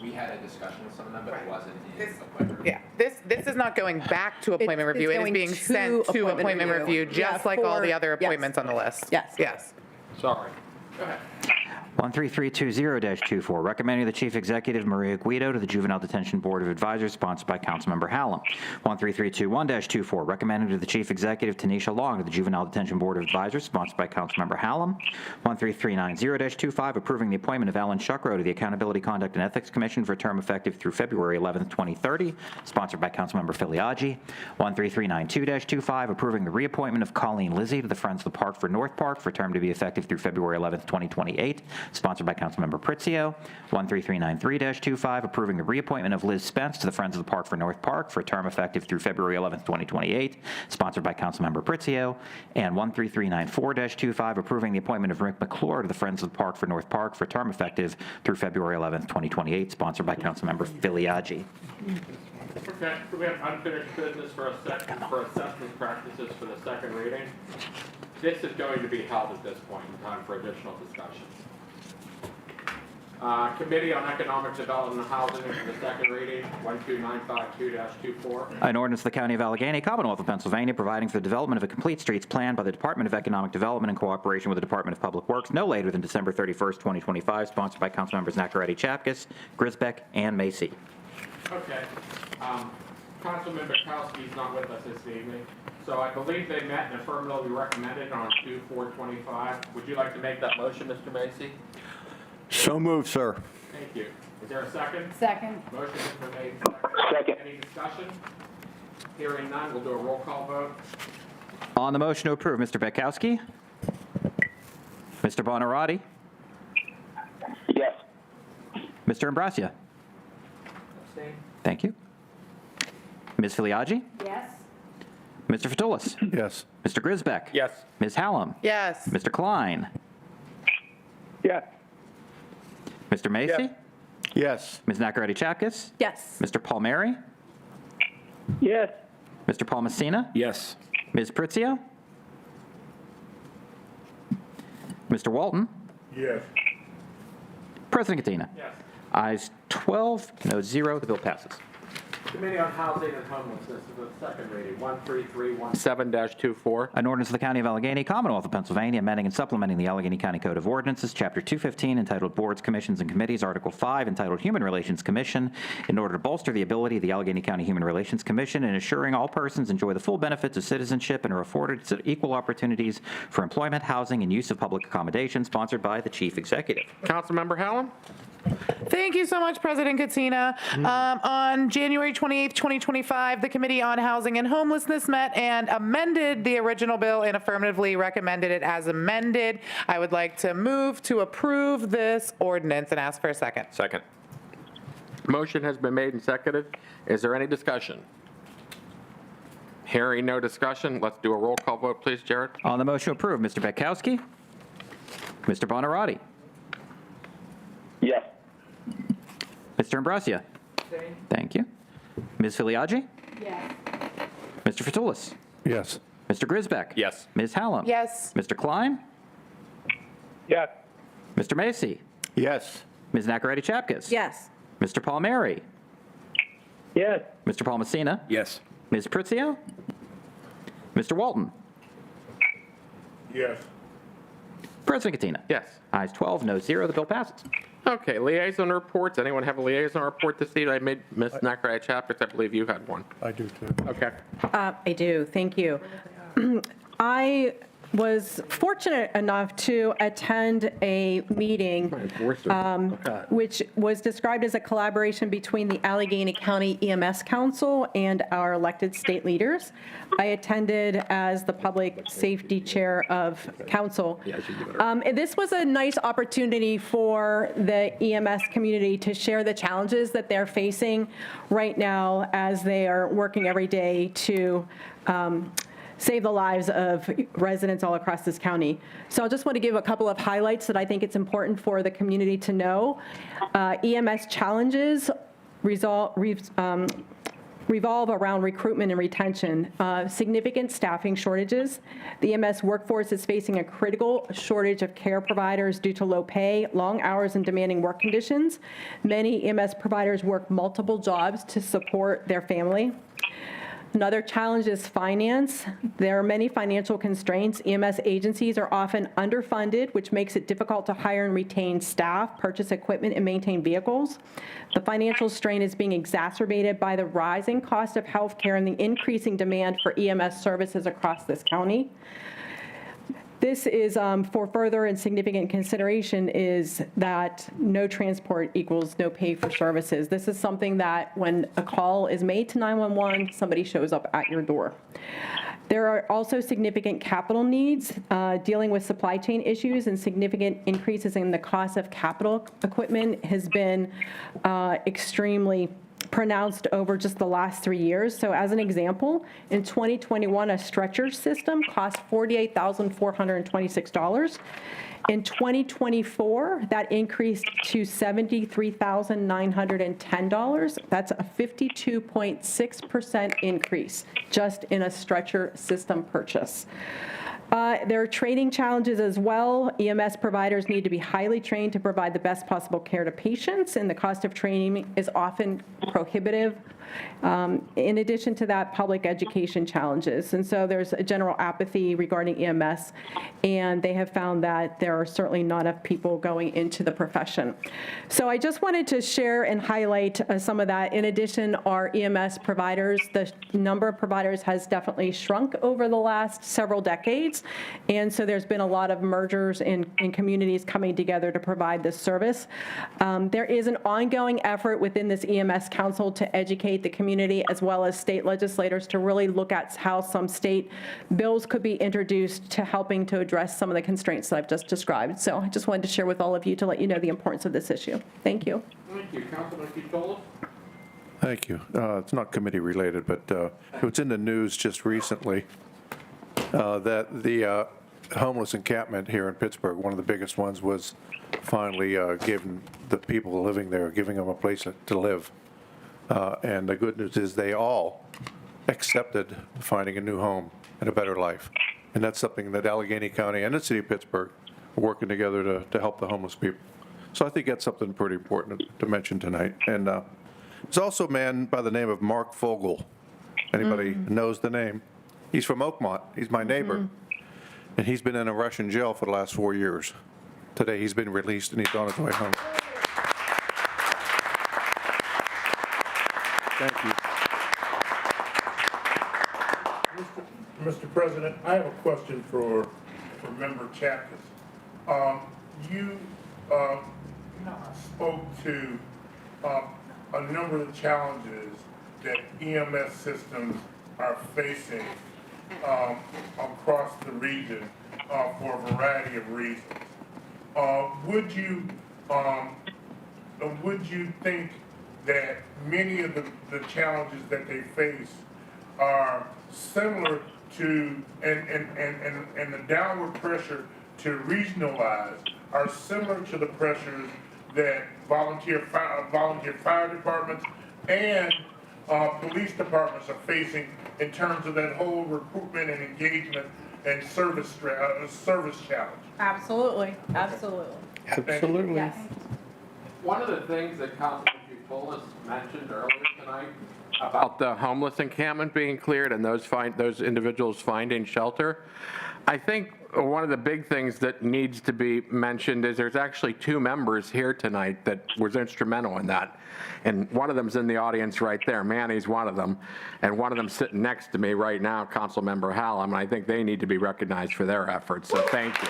We had a discussion with some of them, but it wasn't in This- appointment review. Yeah, this is not going back to appointment review. It is going being to sent to appointment appointment review. review, Yeah, just like all the other yes. appointments on the list. Yes. Yes. Sorry. Go ahead. 13320-24, recommending the Chief Executive Maria Guido to the Juvenile Detention Board of Advisors, sponsored by Councilmember Hallam. 13321-24, recommending to the Chief Executive Tanisha Long to the Juvenile Detention Board of Advisors, sponsored by Councilmember Hallam. 13390-25, approving the appointment of Alan Shuckrow to the Accountability, Conduct, and Ethics Commission for a term effective through February 11th, 2030, sponsored by Councilmember Filiaggi. 13392-25, approving the reappointment of Colleen Lizzie to the Friends of the Park for North Park for a term to be effective through February 11th, 2028, sponsored by Councilmember Pritzio. 13393-25, approving the reappointment of Liz Spence to the Friends of the Park for North Park for a term effective through February 11th, 2028, sponsored by Councilmember Pritzio. And 13394-25, approving the appointment of Rick McClure to the Friends of the Park for North Park for a term effective through February 11th, 2028, sponsored by Councilmember Filiaggi. Okay, so we have unfinished business for assessment practices for the second reading. This is going to be held at this point in time for additional discussion. Committee on Economic Development and Housing for the second reading, 12952-24. An ordinance of the County of Allegheny, Commonwealth of Pennsylvania, providing for the development of a complete streets plan by the Department of Economic Development in cooperation with the Department of Public Works no later than December 31st, 2025, sponsored by Councilmembers Nacarati, Chapkus, Grisbeck, and Macy. Okay. Councilman Bukowski's not with us this evening, so I believe they met and affirmatively recommended on 2/4/25. Would you like to make that motion, Mr. Macy? So moved, sir. Thank you. Is there a second? Second. Motion has been made. Second. Any discussion? Hearing none, we'll do a roll call vote. On the motion to approve, Mr. Bukowski? Mr. Bonarotti? Yes. Mr. Imbrassia? Abstain? Thank you. Ms. Filiaggi? Yes. Mr. Fatulis? Yes. Mr. Grisbeck? Yes. Ms. Hallam? Yes. Mr. Klein? Yes. Mr. Macy? Yes. Ms. Nacarati, Chapkus? Yes. Mr. Palmieri? Yes. Mr. Paul Messina? Yes. Ms. Pritzio? Mr. Walton? Yes. President Katina? Yes. Ayes 12, no 0. The bill passes. Committee on Housing and Homelessness is the second reading, 13317-24. An ordinance of the County of Allegheny, Commonwealth of Pennsylvania, amending and supplementing the Allegheny County Code of Ordinances, Chapter 215, entitled Boards, Commissions, and Committees, Article 5, entitled Human Relations Commission, in order to bolster the ability of the Allegheny County Human Relations Commission in assuring all persons enjoy the full benefits of citizenship and are afforded equal opportunities for employment, housing, and use of public accommodation, sponsored by the Chief Executive. Councilmember Hallam? Thank you so much, President Katina. On January 28th, 2025, the Committee on Housing and Homelessness met and amended the original bill and affirmatively recommended it as amended. I would like to move to approve this ordinance and ask for a second. Second. Motion has been made and seconded. Is there any discussion? Hearing no discussion, let's do a roll call vote, please, Jared. On the motion to approve, Mr. Bukowski? Mr. Bonarotti? Yes. Mr. Imbrassia? Thank you. Ms. Filiaggi? Yes. Mr. Fatulis? Yes. Mr. Grisbeck? Yes. Ms. Hallam? Yes. Mr. Klein? Yes. Mr. Macy? Yes. Ms. Nacarati, Chapkus? Yes. Mr. Palmieri? Yes. Mr. Paul Messina? Yes. Ms. Pritzio? Mr. Walton? Yes. President Katina? Yes. Ayes 12, no 0. The bill passes. Okay, liaison reports. Anyone have a liaison report this evening? I made Ms. Nacarati Chapkus. I believe you had one. I do too. Okay. I do, thank you. I was fortunate enough to attend a meeting which was described as a collaboration between the Allegheny County EMS Council and our elected state leaders. I attended as the Public Safety Chair of Council. This was a nice opportunity for the EMS community to share the challenges that they're facing right now as they are working every day to save the lives of residents all across this county. So I just want to give a couple of highlights that I think it's important for the community to know. EMS challenges revolve around recruitment and retention. Significant staffing shortages. The EMS workforce is facing a critical shortage of care providers due to low pay, long hours, and demanding work conditions. Many EMS providers work multiple jobs to support their family. Another challenge is finance. There are many financial constraints. EMS agencies are often underfunded, which makes it difficult to hire and retain staff, purchase equipment, and maintain vehicles. The financial strain is being exacerbated by the rising cost of healthcare and the increasing demand for EMS services across this county. This is, for further and significant consideration, is that no transport equals no pay for services. This is something that when a call is made to 911, somebody shows up at your door. There are also significant capital needs, dealing with supply chain issues and significant increases in the cost of capital equipment has been extremely pronounced over just the last 3 years. So as an example, in 2021, a stretcher system cost $48,426. In 2024, that increased to $73,910. That's a 52.6% increase just in a stretcher system purchase. There are training challenges as well. EMS providers need to be highly trained to provide the best possible care to patients, and the cost of training is often prohibitive. In addition to that, public education challenges. And so there's a general apathy regarding EMS, and they have found that there are certainly not enough people going into the profession. So I just wanted to share and highlight some of that. In addition, our EMS providers, the number of providers has definitely shrunk over the last several decades. And so there's been a lot of mergers in communities coming together to provide this service. There is an ongoing effort within this EMS Council to educate the community as well as state legislators to really look at how some state bills could be introduced to helping to address some of the constraints that I've just described. So I just wanted to share with all of you to let you know the importance of this issue. Thank you. Thank you. Councilman Kitola? Thank you. It's not committee related, but it was in the news just recently that the homeless encampment here in Pittsburgh, one of the biggest ones, was finally giving the people living there, giving them a place to live. And the good news is they all accepted finding a new home and a better life. And that's something that Allegheny County and the city of Pittsburgh are working together to help the homeless people. So I think that's something pretty important to mention tonight. And there's also a man by the name of Mark Fogel. Anybody knows the name? He's from Oakmont. He's my neighbor. And he's been in a Russian jail for the last 4 years. Today he's been released and he's on his way home. Thank you. Mr. President, I have a question for Member Chapkus. You spoke to a number of the challenges that EMS systems are facing across the region for a variety of reasons. Would you think that many of the challenges that they face are similar to, and the downward pressure to regionalize are similar to the pressures that volunteer fire departments and police departments are facing in terms of that whole recruitment and engagement and service challenge? Absolutely. Absolutely. Absolutely. Yes. One of the things that Councilman Kutolis mentioned earlier tonight about the homeless encampment being cleared and those individuals finding shelter, I think one of the big things that needs to be mentioned is there's actually 2 members here tonight that was instrumental in that. And one of them's in the audience right there. Manny's one of them. And one of them sitting next to me right now, Councilmember Hallam. And I think they need to be recognized for their efforts. So thank you.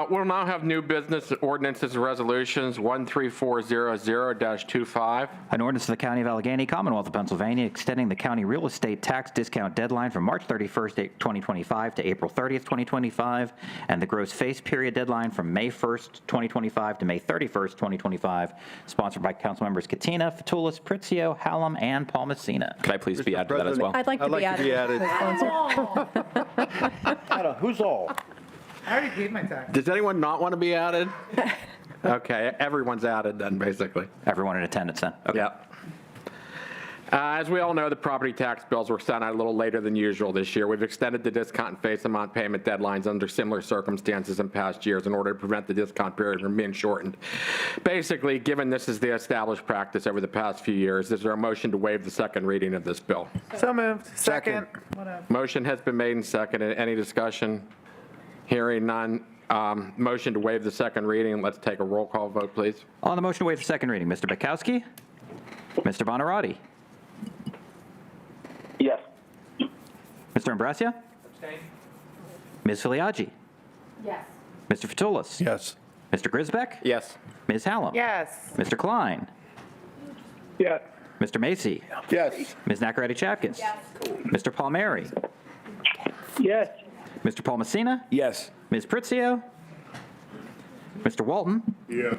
We'll now have new business ordinances and resolutions 13400-25. An ordinance of the County of Allegheny, Commonwealth of Pennsylvania, extending the county real estate tax discount deadline from March 31st, 2025 to April 30th, 2025, and the gross face period deadline from May 1st, 2025 to May 31st, 2025, sponsored by Councilmembers Katina, Fatulis, Pritzio, Hallam, and Palmasina. Could I please be added to that as well? I'd like to be added. Who's all? I already paid my tax. Does anyone not want to be added? Okay, everyone's added then, basically. Everyone in attendance then. Okay. Yeah. As we all know, the property tax bills were sent out a little later than usual this year. We've extended the discount and face amount payment deadlines under similar circumstances in past years in order to prevent the discount period from being shortened. Basically, given this is the established practice over the past few years, is there a motion to waive the second reading of this bill? So moved. Second. Motion has been made and seconded. Any discussion? Hearing none. Motion to waive the second reading. Let's take a roll call vote, please. On the motion to waive the second reading, Mr. Bekowski? Mr. Bonarotti? Yes. Mr. Imbrassia? Ms. Filiaggi? Yes. Mr. Fatulis? Yes. Mr. Grisbeck? Yes. Ms. Hallam? Yes. Mr. Klein? Yes. Mr. Macy? Yes. Ms. Nacarati Chapkus? Yes. Mr. Palmieri? Yes. Mr. Paul Messina? Yes. Ms. Pritzio? Mr. Walton? Yes.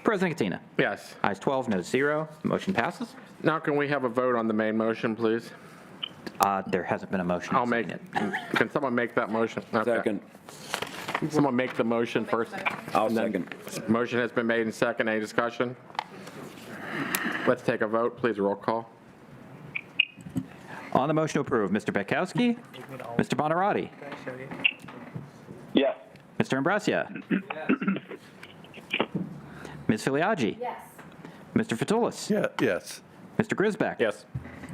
President Katina? Yes. Ayes 12, no 0. Motion passes. Now can we have a vote on the main motion, please? There hasn't been a motion. I'll make it. Can someone make that motion? Okay. Second. Someone make the motion first. I'll second. Motion has been made and second. Any discussion? Let's take a vote, please. Roll call. On the motion to approve, Mr. Bekowski? Mr. Bonarotti? Yes. Mr. Imbrassia? Ms. Filiaggi? Yes. Mr. Fatulis? Yeah, yes. Mr. Grisbeck? Yes.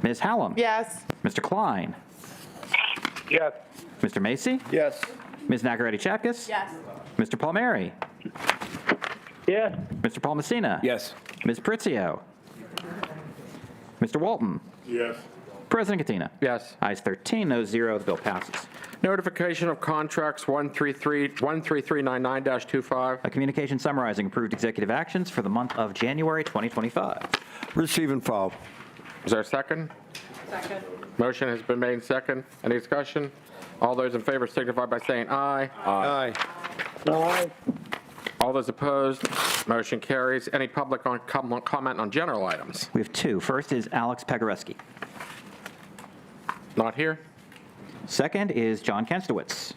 Ms. Hallam? Yes. Mr. Klein? Yes. Mr. Macy? Yes. Ms. Nacarati Chapkus? Yes. Mr. Palmieri? Yes. Mr. Paul Messina? Yes. Ms. Pritzio? Mr. Walton? Yes. President Katina? Yes. Ayes 13, no 0. The bill passes. Notification of contracts 13399-25. A communication summarizing approved executive actions for the month of January 2025. Receive and file. Is there a second? Second. Motion has been made and second. Any discussion? All those in favor signify by saying aye. Aye. Aye. All those opposed, motion carries. Any public comment on general items? We have two. First is Alex Pegoreski. Not here. Second is John Kenstowitz.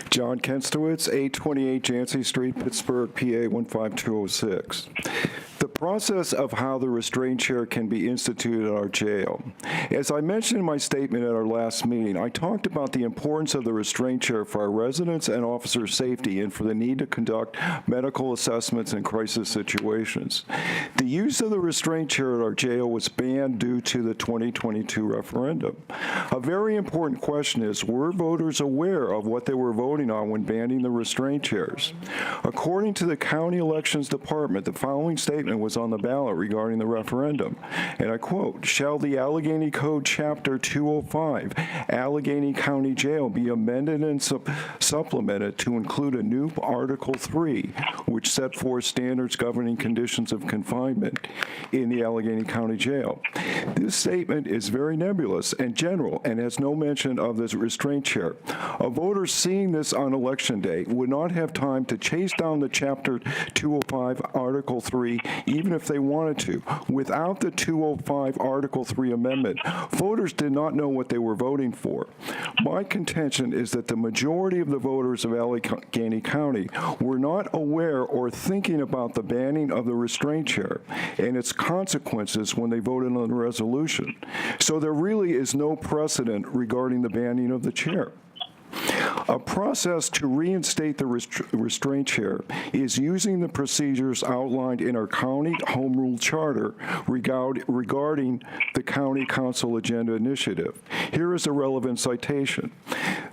John Kenstowitz, 828 Jancy Street, Pittsburgh, PA 15206. The process of how the restraint chair can be instituted at our jail. As I mentioned in my statement at our last meeting, I talked about the importance of the restraint chair for our residents and officer safety and for the need to conduct medical assessments in crisis situations. The use of the restraint chair at our jail was banned due to the 2022 referendum. A very important question is, were voters aware of what they were voting on when banning the restraint chairs? According to the County Elections Department, the following statement was on the ballot regarding the referendum, and I quote, "Shall the Allegheny Code Chapter 205, Allegheny County Jail, be amended and supplemented to include a new Article 3, which set forth standards governing conditions of confinement in the Allegheny County Jail?" This statement is very nebulous and general and has no mention of this restraint chair. A voter seeing this on Election Day would not have time to chase down the Chapter 205, Article 3, even if they wanted to. Without the 205 Article 3 amendment, voters did not know what they were voting for. My contention is that the majority of the voters of Allegheny County were not aware or thinking about the banning of the restraint chair and its consequences when they voted on the resolution. So there really is no precedent regarding the banning of the chair. A process to reinstate the restraint chair is using the procedures outlined in our county home rule charter regarding the county council agenda initiative. Here is a relevant citation.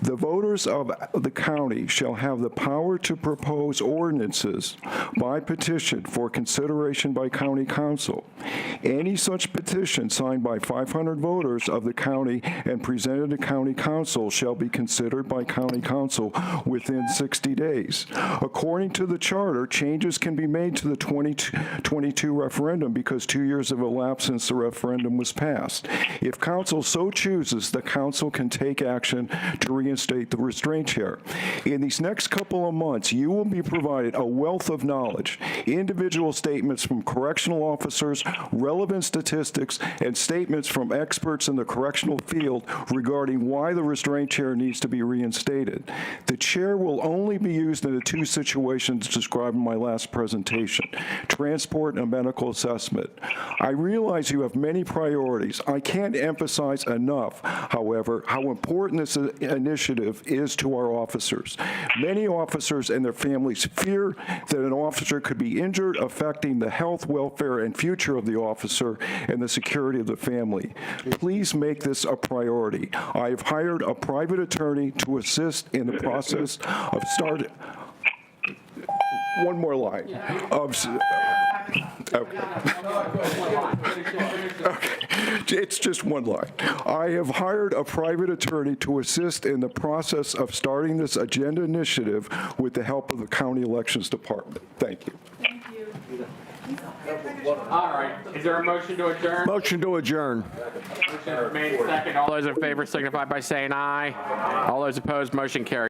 The voters of the county shall have the power to propose ordinances by petition for consideration by county council. Any such petition signed by 500 voters of the county and presented to county council shall be considered by county council within 60 days. According to the charter, changes can be made to the 2022 referendum because 2 years have elapsed since the referendum was passed. If council so chooses, the council can take action to reinstate the restraint chair. In these next couple of months, you will be provided a wealth of knowledge, individual statements from correctional officers, relevant statistics, and statements from experts in the correctional field regarding why the restraint chair needs to be reinstated. appointed. The chair will only be used in the two situations described in my last presentation, transport and medical assessment. I realize you have many priorities. I can't emphasize enough, however, how important this initiative is to our officers. Many officers and their families fear that an officer could be injured, affecting the health, welfare, and future of the officer and the security of the family. Please make this a priority. I have hired a private attorney to assist in the process of starting. One more line. Okay. It's just one line. I have hired a private attorney to assist in the process of starting this agenda initiative with the help of the County Elections Department. Thank you. All right, is there a motion to adjourn? Motion to adjourn. Motion made second. All those in favor signify by saying aye. All those opposed, motion carries.